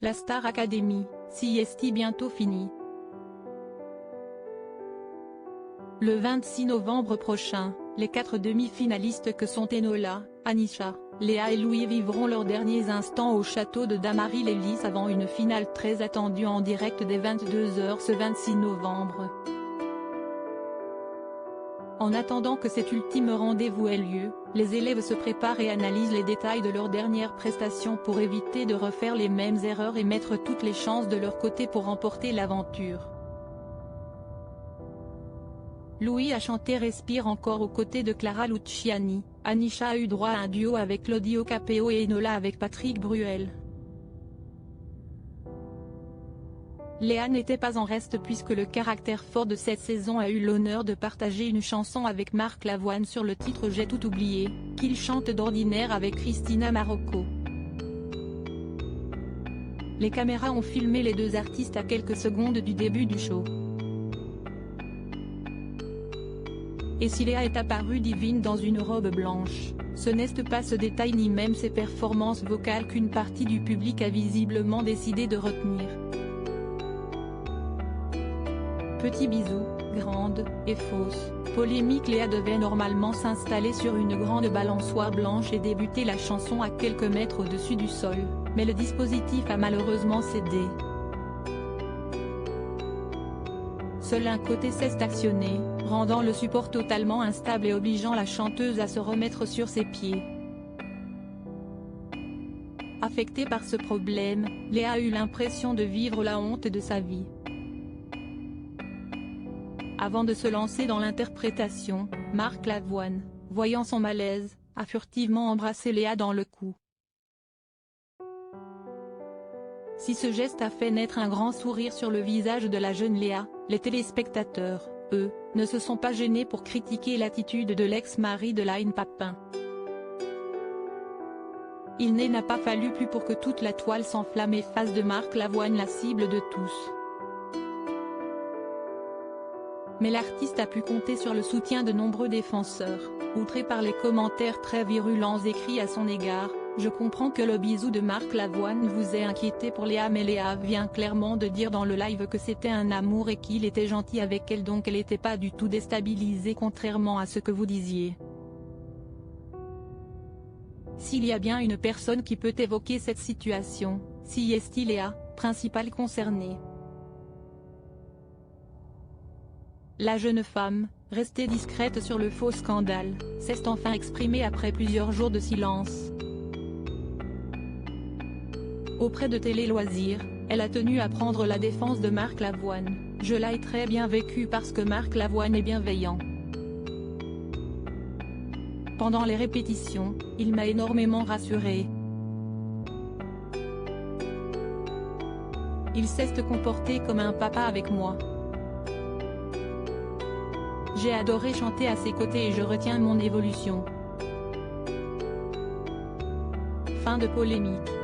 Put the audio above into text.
La Star Academy, CST bientôt fini. Le 26 novembre prochain, les 4 demi-finalistes que sont Enola, Anisha, Léa et Louis vivront leurs derniers instants au château de Dammaril-Lys avant une finale très attendue en direct dès 22h ce 26 novembre. En attendant que cet ultime rendez-vous ait lieu, les élèves se préparent et analysent les détails de leurs dernières prestations pour éviter de refaire les mêmes erreurs et mettre toutes les chances de leur côté pour remporter l'aventure. Louis a chanté Respire encore aux côtés de Clara Luciani, Anisha a eu droit à un duo avec Claudio Capeo et Enola avec Patrick Bruel. Léa n'était pas en reste puisque le caractère fort de cette saison a eu l'honneur de partager une chanson avec Marc Lavoine sur le titre J'ai tout oublié, qu'il chante d'ordinaire avec Christina Marocco. Les caméras ont filmé les deux artistes à quelques secondes du début du show. Et si Léa est apparue divine dans une robe blanche, ce n'est pas ce détail ni même ses performances vocales qu'une partie du public a visiblement décidé de retenir. Petit bisou, grande et fausse, polémique. Léa devait normalement s'installer sur une grande balançoire blanche et débuter la chanson à quelques mètres au-dessus du sol, mais le dispositif a malheureusement cédé. Seul un côté s'est actionné, rendant le support totalement instable et obligeant la chanteuse à se remettre sur ses pieds. Affectée par ce problème, Léa a eu l'impression de vivre la honte de sa vie. Avant de se lancer dans l'interprétation, Marc Lavoine, voyant son malaise, a furtivement embrassé Léa dans le cou. Si ce geste a fait naître un grand sourire sur le visage de la jeune Léa, les téléspectateurs, eux, ne se sont pas gênés pour critiquer l'attitude de l'ex-mari de Line Papin. Il n'a pas fallu plus pour que toute la toile s'enflamme et fasse de Marc Lavoine la cible de tous. Mais l'artiste a pu compter sur le soutien de nombreux défenseurs, outrés par les commentaires très virulents écrits à son égard. Je comprends que le bisou de Marc Lavoine vous ait inquiété pour Léa, mais Léa vient clairement de dire dans le live que c'était un amour et qu'il était gentil avec elle, donc elle n'était pas du tout déstabilisée contrairement à ce que vous disiez. S'il y a bien une personne qui peut évoquer cette situation, c'est Léa, principale concernée. La jeune femme, restée discrète sur le faux scandale, s'est enfin exprimée après plusieurs jours de silence. Auprès de Télé Loisirs, elle a tenu à prendre la défense de Marc Lavoine. Je l'ai très bien vécu parce que Marc Lavoine est bienveillant. Pendant les répétitions, il m'a énormément rassurée. Il s'est comporté comme un papa avec moi. J'ai adoré chanter à ses côtés et je retiens mon évolution. Fin de polémique.